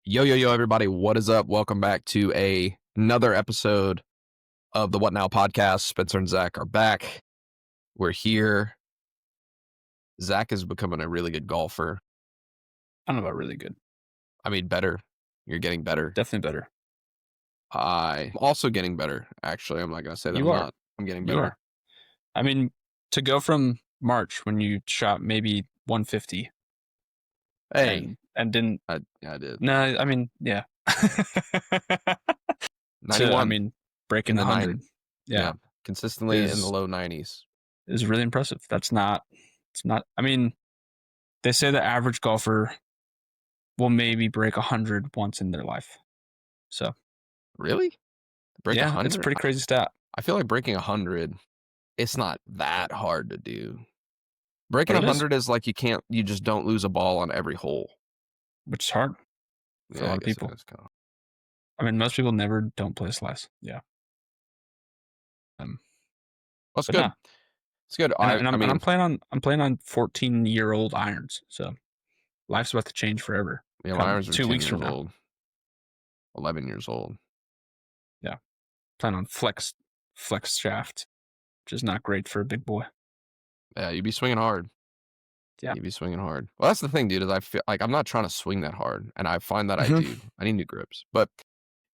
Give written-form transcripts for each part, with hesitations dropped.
Yo, everybody. What is up? Welcome back to another episode of the What Now podcast. Spencer and Zach are back. We're here. Zach is becoming a really good golfer. I don't know about really good. I mean, better. You're getting better. Definitely better. I'm also getting better, actually. I'm not going to say that You I'm are. not. I'm getting You better. are. I mean, to go from March when you shot maybe 150 Hey, and didn't. I did. No, I mean, yeah. 91 breaking in the 100. 90s. Yeah. Consistently in the low 90s. Is really impressive. It's not. I mean, they say the average golfer will maybe break 100 once in their life. So. Really? Break 100? It's a pretty crazy stat. I feel like breaking 100, it's not that hard to do. Breaking 100 is like you just don't lose a ball on every hole. Which is hard for a lot of people. I mean, most people don't play slice. Yeah. That's good. Nah. It's good. I'm playing on 14-year-old irons. So life's about to change forever. Yeah, my irons are 2 weeks from years now. old. 11 years old. Yeah. Playing on flex shaft, which is not great for a big boy. Yeah, you'd be swinging hard. Yeah. You'd be swinging hard. Well, that's the thing, dude, is I feel like I'm not trying to swing that hard. And I find that I do. I need new grips. But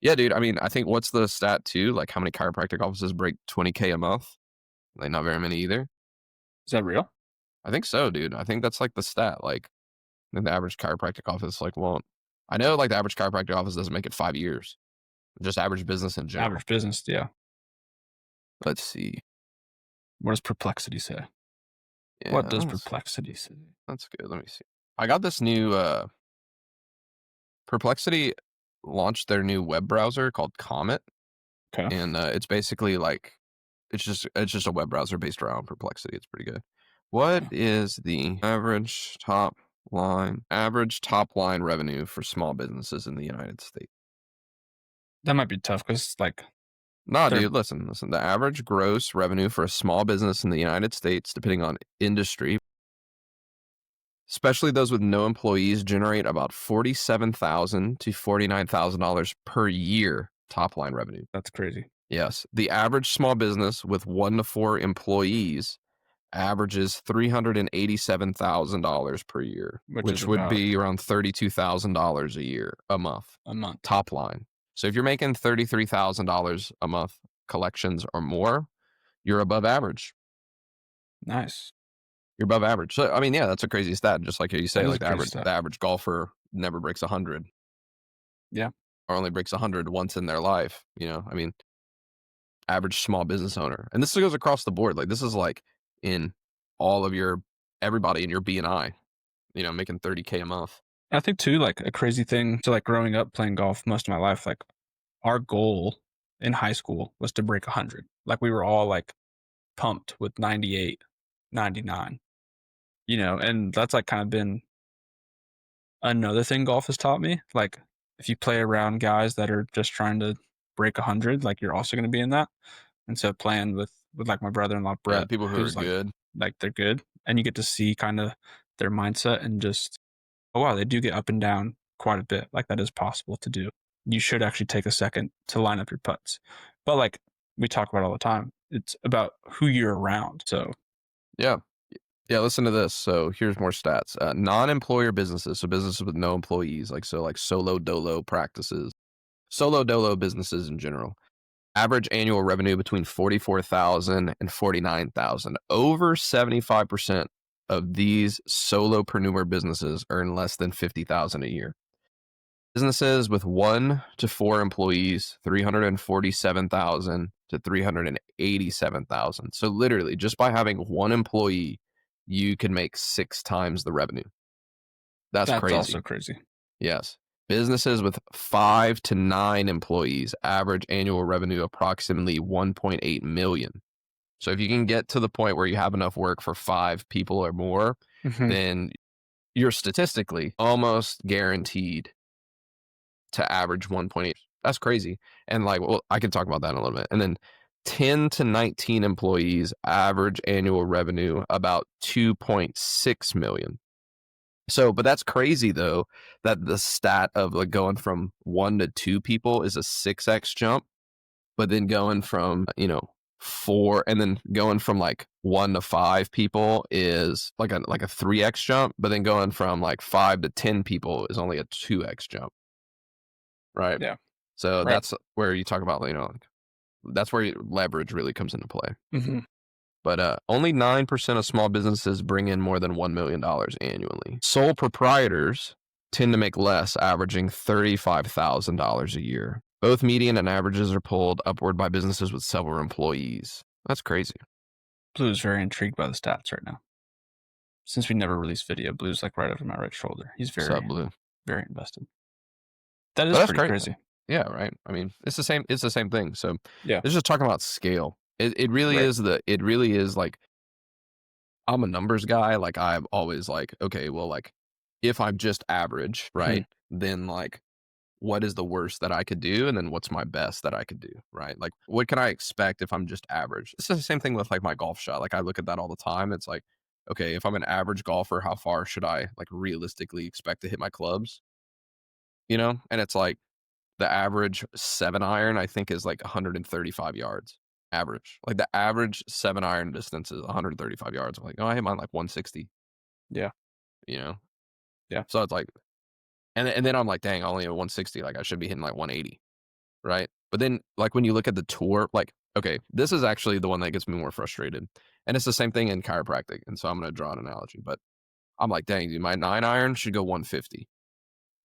yeah, dude, I mean, I think what's the stat too? Like how many chiropractic offices break 20K a month? Like not very many either. Is that real? I think so, dude. I think that's like the stat. Like the average chiropractic office won't. I know like the average chiropractic office doesn't make it 5 years. Just average business in general. Average business, yeah. Let's see. What does Perplexity say? Yeah, what does Perplexity say? That's good. Let me see. I got this new Perplexity launched their new web browser called Comet. Okay. And it's basically like it's just a web browser based around Perplexity. It's pretty good. What is the average top line revenue for small businesses in the United States? That might be tough because like dude, listen. The average gross revenue for a small business in the United States, depending on industry, especially those with no employees, generate about $47,000 to $49,000 per year top line revenue. That's crazy. Yes. The average small business with 1 to 4 employees averages $387,000 per year, which would be around $32,000 a month. Top line. So if you're making $33,000 a month collections or more, you're above average. Nice. You're above average. So I mean, yeah, that's a crazy stat. Just like you say, like the average golfer never breaks 100. Yeah. Or only breaks 100 once in their life. You know, I mean, average small business owner. And this goes across the board. Like this is like in all of everybody in your BNI, making 30K a month. I think too, like a crazy thing to like growing up playing golf most of my life, like our goal in high school was to break 100. Like we were all like pumped with 98, 99, and that's like kind of been another thing golf has taught me. Like if you play around guys that are just trying to break 100, like you're also going to be in that. And so playing with like my brother-in-law, Brett, people who are like, good, like they're good, and you get to see kind of their mindset and just, oh wow, they do get up and down quite a bit. Like that is possible to do. You should actually take a second to line up your putts. But like we talk about all the time, it's about who you're around. So yeah, listen to this. So here's more stats. Non-employer businesses, so businesses with no employees, like solo dolo practices, solo dolo businesses in general. Average annual revenue between $44,000 and $49,000. Over 75% of these solopreneur businesses earn less than $50,000 a year. Businesses with 1 to 4 employees, $347,000 to $387,000. So literally, just by having 1 employee, you can make 6 times the revenue. That's crazy. That's also crazy. Yes. Businesses with 5 to 9 employees, average annual revenue approximately 1.8 million. So if you can get to the point where you have enough work for 5 people or more, then you're statistically almost guaranteed to average 1.8. That's crazy. And like, well, I can talk about that in a little bit. And then 10 to 19 employees, average annual revenue about 2.6 million. So, but that's crazy though, that the stat of like going from 1 to 2 people is a 6x jump, but then going from, 4 and then going from like 1 to 5 people is like a 3x jump, but then going from like 5 to 10 people is only a 2x jump, right? Yeah. So Right. that's where you talk about, like, that's where leverage really comes into play. Hmm. But only 9% of small businesses bring in more than $1 million annually. Sole proprietors tend to make less, averaging $35,000 a year. Both median and averages are pulled upward by businesses with several employees. That's crazy. Blue's very intrigued by the stats right now. Since we never released video, Blue's like right over my right shoulder. He's Sub very, blue. very invested. That But is that's pretty great. crazy. Yeah, right. I mean, it's the same. It's the same thing. So Yeah. it's just talking about scale. It really Right. is It really is like, I'm a numbers guy. Like I'm always like, okay, well, like if I'm just average, Hmm. right? Then like what is the worst that I could do? And then what's my best that I could do? Right. Like what can I expect if I'm just average? It's the same thing with like my golf shot. Like I look at that all the time. It's like, okay, if I'm an average golfer, how far should I like realistically expect to hit my clubs? And it's like the average 7-iron, I think, is like 135 yards average. Like the average 7-iron distance is 135 yards. I'm like, oh, I hit mine like 160, Yeah. you know? Yeah. So it's like, and then I'm like, dang, I only have 160. Like I should be hitting like 180. Right. But then like when you look at the tour, like, okay, this is actually the one that gets me more frustrated. And it's the same thing in chiropractic. And so I'm going to draw an analogy, but I'm like, dang, dude, my 9-iron should go 150.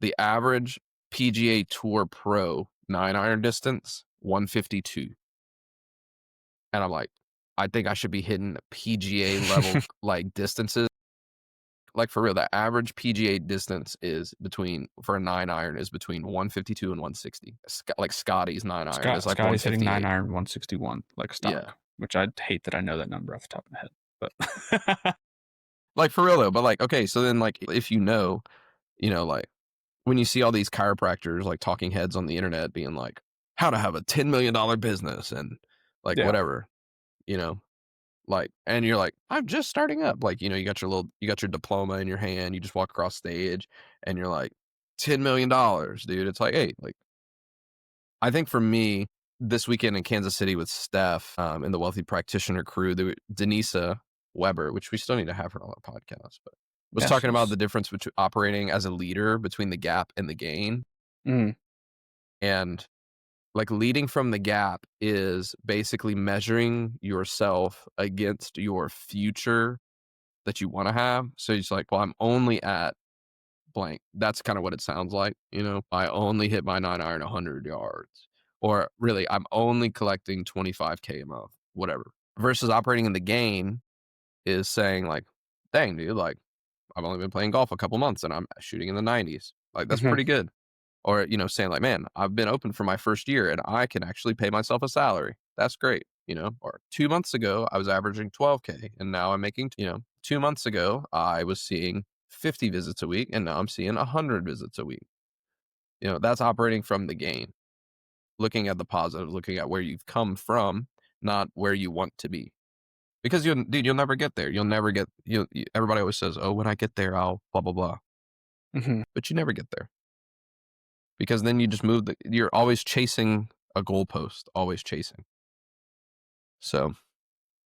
The average PGA Tour Pro 9-iron distance, 152. And I'm like, I think I should be hitting PGA level like distances. Like for real, the average PGA distance is for a 9-iron is between 152 and 160. Like Scotty's 9-iron is like Scotty's hitting 158. 9-iron 161 like Yeah. stock, which I hate that I know that number off the top of my head. But Like for real though, but like, okay, so then like if like when you see all these chiropractors like talking heads on the internet being like, how to have a $10 million business and like yeah. whatever, you know, like, and you're like, I'm just starting up. Like, you got your diploma in your hand, you just walk across stage and you're like, $10 million, dude. It's like, hey, like, I think for me, this weekend in Kansas City with Steph and the Wealthy Practitioner crew, Denisa Weber, which we still need to have her on our podcast, but was Yeah. talking about the difference between operating as a leader between the gap and the gain. Mm, And like leading from the gap is basically measuring yourself against your future that you want to have. So it's like, well, I'm only at blank. That's kind of what it sounds like. I only hit my 9-iron 100 yards. Or really, I'm only collecting 25K a month, whatever. Versus operating in the gain is saying, like, dang, dude, like, I've only been playing golf a couple months and I'm shooting in the 90s. Like, that's mhm. pretty good. Or, saying, like, man, I've been open for my first year and I can actually pay myself a salary. That's great. Or 2 months ago, I was averaging 12K and now I'm making, 2 months ago, I was seeing 50 visits a week and now I'm seeing 100 visits a week. That's operating from the gain, looking at the positive, looking at where you've come from, not where you want to be. Because you'll never get there. You'll never get, everybody always says, oh, when I get there, I'll blah, blah, blah. Mhm. But you never get there because then you just you're always chasing a goalpost, always chasing. So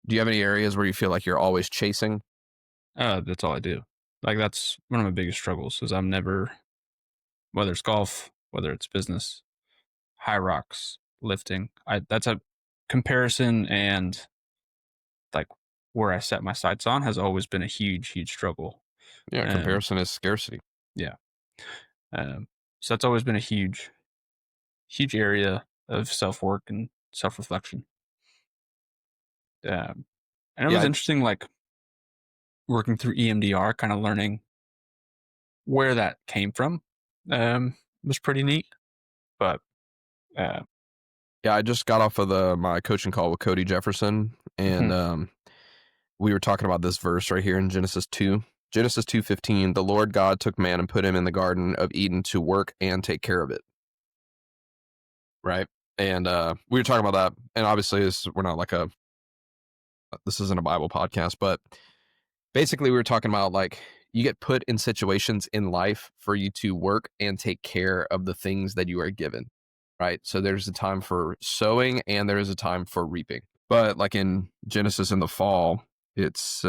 do you have any areas where you feel like you're always chasing? That's all I do. Like that's one of my biggest struggles is I'm never, whether it's golf, whether it's business, high rocks, lifting. That's a comparison and like where I set my sights on has always been a huge, huge struggle. Yeah, Um, comparison is scarcity. yeah. So that's always been a huge, huge area of self work and self reflection. And it was Yeah, interesting, like working through EMDR, kind of learning where that came from. Was pretty neat, but uh, I just got off of my coaching call with Cody Jefferson, and mhm. we were talking about this verse right here in Genesis 2. Genesis 2:15, the Lord God took man and put him in the garden of Eden to work and take care of it. Right? And we were talking about that, and obviously we're not like this isn't a Bible podcast, but basically we were talking about like you get put in situations in life for you to work and take care of the things that you are given, right? So there's a time for sowing and there is a time for reaping. But like in Genesis in the fall, it's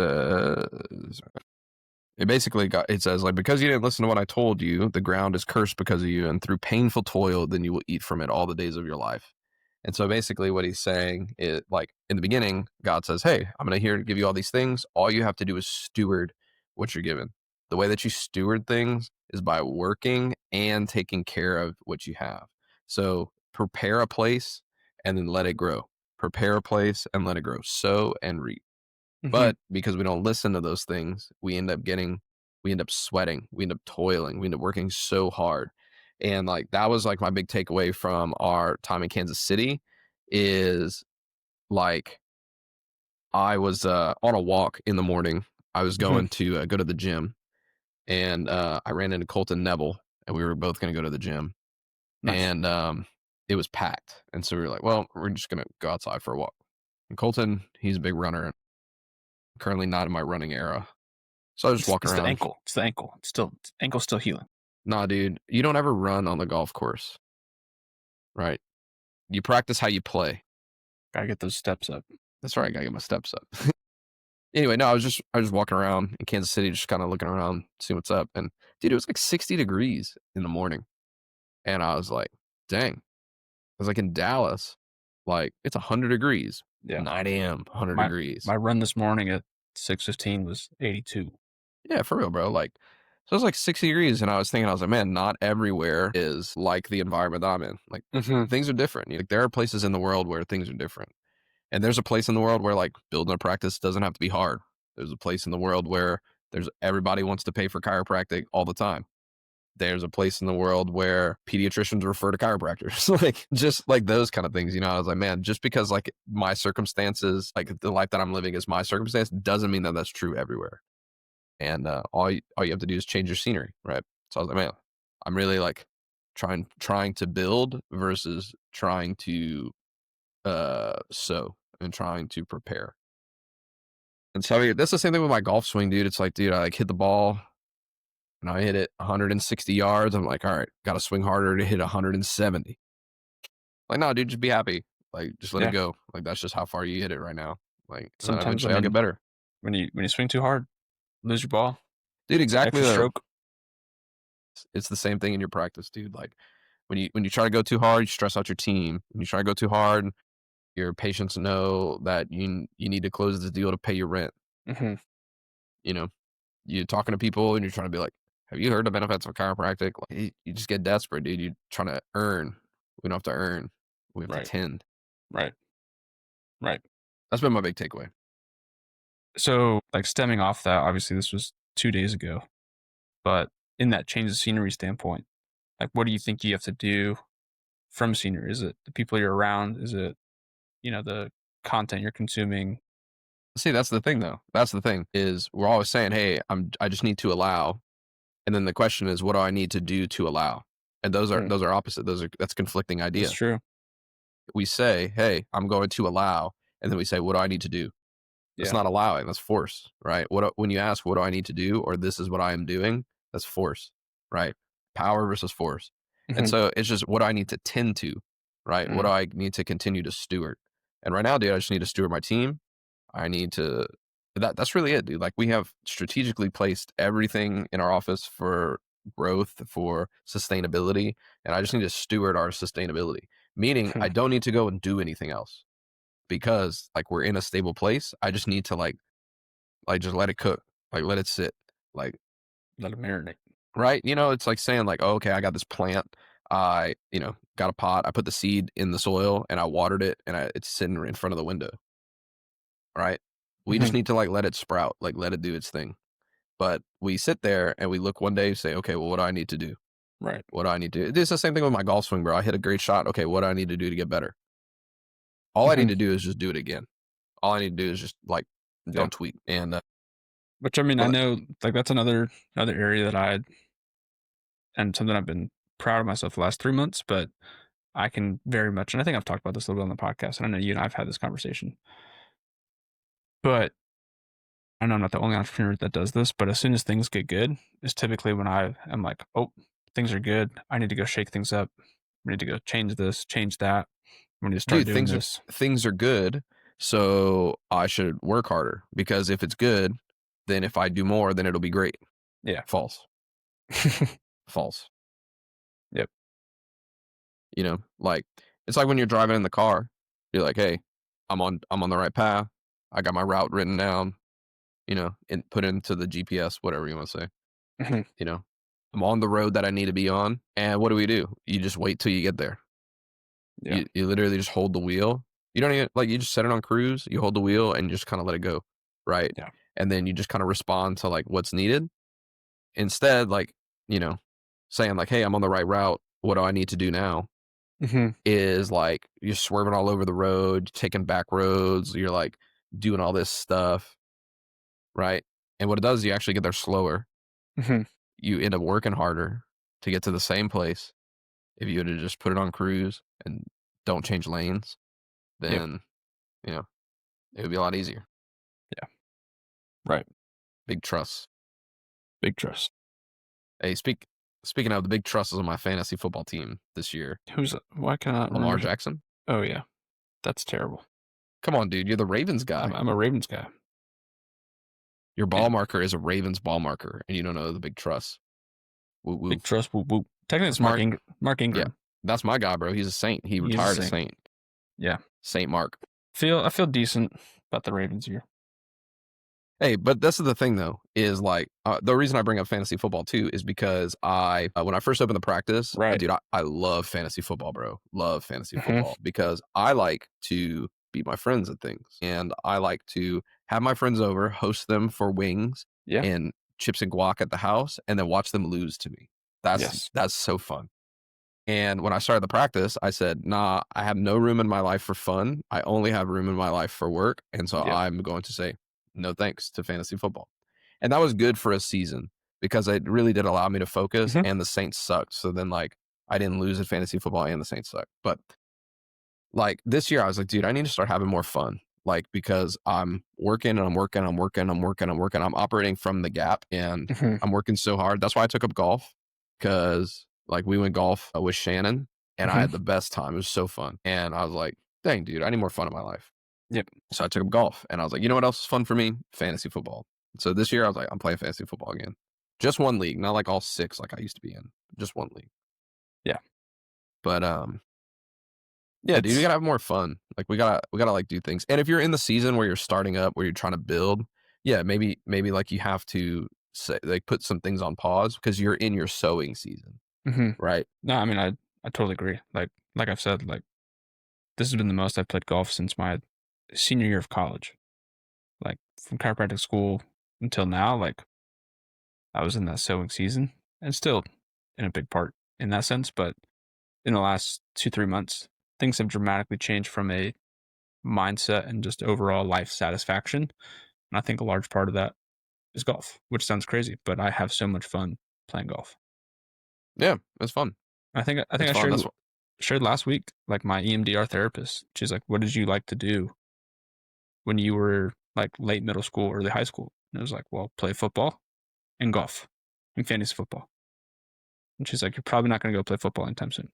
it basically it says like, because you didn't listen to what I told you, the ground is cursed because of you, and through painful toil, then you will eat from it all the days of your life. And so basically what he's saying is like in the beginning, God says, hey, I'm going to here to give you all these things. All you have to do is steward what you're given. The way that you steward things is by working and taking care of what you have. So prepare a place and then let it grow. Prepare a place and let it grow. Sow and reap. Mm-hmm. But because we don't listen to those things, we end up sweating, we end up toiling, we end up working so hard. And like that was like my big takeaway from our time in Kansas City is like I was on a walk in the morning. I was Mm-hmm. going to go to the gym and I ran into Colton Neville and we were both going to go to the gym Nice. and it was packed. And so we were like, well, we're just going to go outside for a walk. And Colton, he's a big runner, currently not in my running era. So I was just walking It's the around. ankle. It's the ankle. Ankle's still healing. Nah, dude, you don't ever run on the golf course, right? You practice how you play. Gotta get those steps up. That's right. I gotta get my steps up. Anyway, no, I was walking around in Kansas City, just kind of looking around, seeing what's up. And dude, it was like 60 degrees in the morning. And I was like, dang. I was like in Dallas, like it's 100 degrees, Yeah. 9 a.m., 100 My degrees. my run this morning at 6:15 was 82. Yeah, for real, bro. Like, so it was like 60 degrees. And I was thinking, I was like, man, not everywhere is like the environment that I'm in. Like, Mm-hmm. things are different. Like, there are places in the world where things are different. And there's a place in the world where like building a practice doesn't have to be hard. There's a place in the world where there's everybody wants to pay for chiropractic all the time. There's a place in the world where pediatricians refer to chiropractors, like just like those kind of things. You know, I was like, man, just because like my circumstances, like the life that I'm living is my circumstance, doesn't mean that that's true everywhere. And all you have to do is change your scenery, right? So I was like, man, I'm really like trying to build versus trying to sow and trying to prepare. And so I mean, that's the same thing with my golf swing, dude. It's like, dude, I like hit the ball and I hit it 160 yards. I'm like, all right, got to swing harder to hit 170. Like, no, dude, just be happy. Like, just let it Yeah. go. Like, that's just how far you hit it right now. Like, and then Sometimes, I eventually I'll get mean, better. when you swing too hard, lose your ball. Dude, It's an exactly. extra stroke. It's the same thing in your practice, dude. Like, when you try to go too hard, you stress out your team. When you try to go too hard, your patients know that you need to close this deal to pay your rent. Mm-hmm. You know, you're talking to people and you're trying to be like, have you heard the benefits of chiropractic? Like, you just get desperate, dude. You're trying to earn. We don't have to earn. We have to Right. tend. Right. Right. That's been my big takeaway. So, like stemming off that, obviously this was 2 days ago, but in that change of scenery standpoint, like what do you think you have to do from scenery? Is it the people you're around? Is it, the content you're consuming? See, that's the thing, though. That's the thing is we're always saying, hey, I just need to allow, and then the question is, what do I need to do to allow? And Hmm. those are opposite. That's conflicting That's idea. true. We say, hey, I'm going to allow, and then we say, what do I need to do? That's Yeah. not allowing. That's force, right? When you ask, what do I need to do, or this is what I am doing, that's force, right? Power versus force. And Mm-hmm. so it's just what do I need to tend to, right? What do Mm. I need to continue to steward? And right now, dude, I just need to steward my team. I need to. That's really it, dude. Like we have strategically placed everything in our office for growth, for sustainability, and I just need to steward our sustainability. Meaning, I don't need to go and do anything else because like we're in a stable place. I just need to like just let it cook, like let it sit, like Let it marinate. right. You know, it's like saying like, oh, okay, I got this plant. I got a pot. I put the seed in the soil and I watered it, and it's sitting in front of the window. Right. We just Mm-hmm. need to like let it sprout, like let it do its thing. But we sit there and we look one day and say, okay, well, what do I need to do? Right. What do I need to do? It's the same thing with my golf swing, bro. I hit a great shot. Okay, what do I need to do to get better? All I Mm-hmm. need to do is just do it again. All I need to do is just like Yeah. don't tweak. And Which I mean, I well, know like that's another area that and something I've been proud of myself the last 3 months, but I can very much, and I think I've talked about this a little bit on the podcast, and I know you and I've had this conversation, but I know I'm not the only entrepreneur that does this, but as soon as things get good, is typically when I am like, oh, things are good. I need to go shake things up. We need to go change this, change that. We need to start Dude, doing this. things are good, so I should work harder because if it's good, then if I do more, then it'll be great. Yeah. False. False. Yep. You know, like it's like when you're driving in the car, you're like, "Hey, I'm on the right path. I got my route written down, and put into the GPS, whatever you want to say, Mhm. you know. I'm on the road that I need to be on, and what do? You just wait till you get there. Yeah. You literally just hold the wheel. You don't even like you just set it on cruise, you hold the wheel and just kind of let it go, right? Yeah. And then you just kind of respond to like what's needed. Instead, like, you know, saying like, "Hey, I'm on the right route. What do I need to do now?" Mhm. Is like you're swerving all over the road, taking back roads, you're like doing all this stuff, right? And what it does is you actually get there slower. Mhm. You end up working harder to get to the same place. If you were to just put it on cruise and don't change lanes, Yep. then, you know, it would be a lot easier. Yeah. Right. Big trust. Big trust. Hey, speaking of the big trust is on my fantasy football team this year, Why can I not Lamar remember? Jackson. Oh, yeah. That's terrible. Come on, dude. You're the Ravens I'm, guy. I'm a Ravens guy. Your ball And marker is a Ravens ball marker, and you don't know the big trust. Woo woo. big trust. Whoop, whoop. Technically, it's That's Mark. Mark Yeah, Ingram. that's my guy, bro. He's a saint. He He's a retired a saint. saint. Yeah. Saint Mark. I feel decent about the Ravens here. Hey, but this is the thing though, is like the reason I bring up fantasy football too is because when I first opened the practice, Right. dude, I love fantasy football, bro. Love fantasy Mhm. football because I like to beat my friends at things, and I like to have my friends over, host them for wings Yeah. and chips and guac at the house, and then watch them lose to me. That's Yes. that's so fun. And when I started the practice, I said, nah, I have no room in my life for fun. I only have room in my life for work. And so Yep. I'm going to say no thanks to fantasy football. And that was good for a season because it really did allow me to focus Mhm. and the Saints sucked. So then like I didn't lose at fantasy football and the Saints sucked. But like this year I was like, dude, I need to start having more fun. Like because I'm working and I'm working, I'm working, I'm working, I'm working. I'm operating from the gap and Mhm. I'm working so hard. That's why I took up golf because like we went golf with Shannon and I Mhm. had the best time. It was so fun. And I was like, dang, dude, I need more fun in my life. Yep. So I took up golf and I was like, you know what else is fun for me? Fantasy football. So this year I was like, I'm playing fantasy football again. Just one league, not like all six like I used to be in. Just one league. Yeah. But yeah, dude, we It's gotta have more fun. Like we gotta like do things. And if you're in the season where you're starting up, where you're trying to build, yeah, maybe like you have to say like put some things on pause because you're in your sowing season, Mhm. right? No, I mean I totally agree. Like I've said, like this has been the most I've played golf since my senior year of college. Like from chiropractic school until now, like I was in that sowing season and still in a big part in that sense. But in the last 2, 3 months, things have dramatically changed from a mindset and just overall life satisfaction. And I think a large part of that is golf, which sounds crazy, but I have so much fun playing golf. Yeah, it's fun. I think It's I fun. That's what shared last week, like my EMDR therapist. She's like, "What did you like to do when you were like late middle school, early high school?" And I was like, "Well, play football and golf and fantasy football." And she's like, "You're probably not going to go play football anytime soon."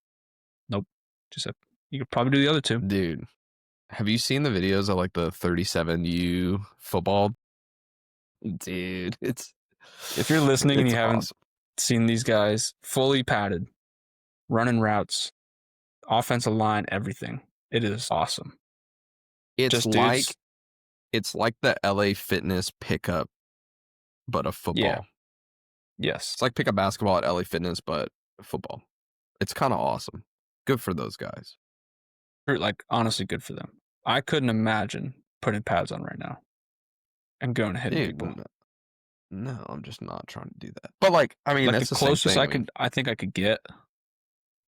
Nope. She said, "You could probably do the other two." dude. Have you seen the videos of like the 37U football? Dude, If you're listening and it's you haven't awesome. seen these guys fully padded, running routes, offensive line, everything, it is awesome. It's Just dudes. like it's like the LA Fitness pickup, but a Yeah. football. Yes. It's like pickup basketball at LA Fitness, but football. It's kind of awesome. Good for those guys. Like honestly good for them. I couldn't imagine putting pads on right now and going and hitting Dude, people. no, I'm just not trying to do that. But like, I mean, Like the that's the same closest thing. I mean, I think I could get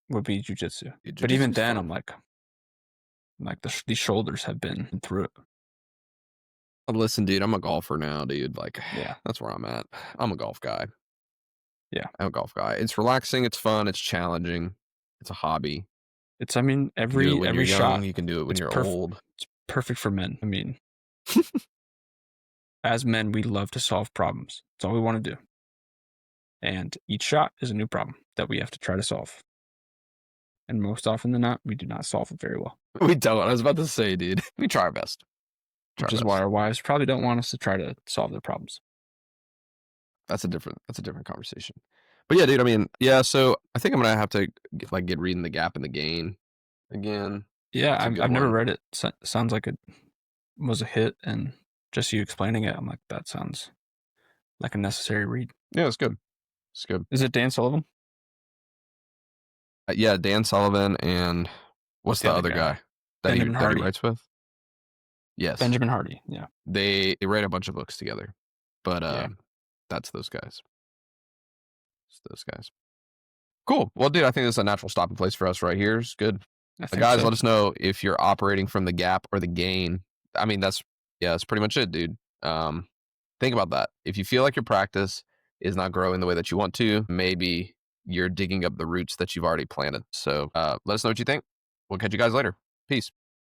would be jujitsu. dude, But even jiu-jitsu's then, fun. I'm like these shoulders have been through it. Listen, dude, I'm a golfer now, dude. Like, Yeah. that's where I'm at. I'm a golf guy. Yeah. I'm a golf guy. It's relaxing. It's fun. It's challenging. It's a hobby. It's I mean You can do it when you're every young. shot You can do it when it's you're old. perfect for men. I mean, as men, we love to solve problems. That's all we want to do. And each shot is a new problem that we have to try to solve. And most often than not, we do not solve it very well, We don't. I was about to say, dude. We try our best. Try which our is why best. our wives probably don't want us to try to solve their problems. That's a different conversation. But yeah, dude. I mean, yeah. So I think I'm gonna have to get reading the Gap and the Gain again. Yeah, It's a good I've never one. read it. Sounds like it was a hit, and just you explaining it, I'm like, that sounds like a necessary read. Yeah, it's good. It's good. Is it Dan Sullivan? Yeah, Dan Sullivan and what's The the other other guy, guy that he Benjamin Hardy. writes with? Yes, Benjamin Hardy. Yeah, they write a bunch of books together, but yeah. that's those guys. It's those guys. Cool. Well, dude, I think this is a natural stopping place for us right here. It's good. I think Guys, so. let us know if you're operating from the Gap or the Gain. I mean, that's pretty much it, dude. Think about that. If you feel like your practice is not growing the way that you want to, maybe you're digging up the roots that you've already planted. So let us know what you think. We'll catch you guys later. Peace.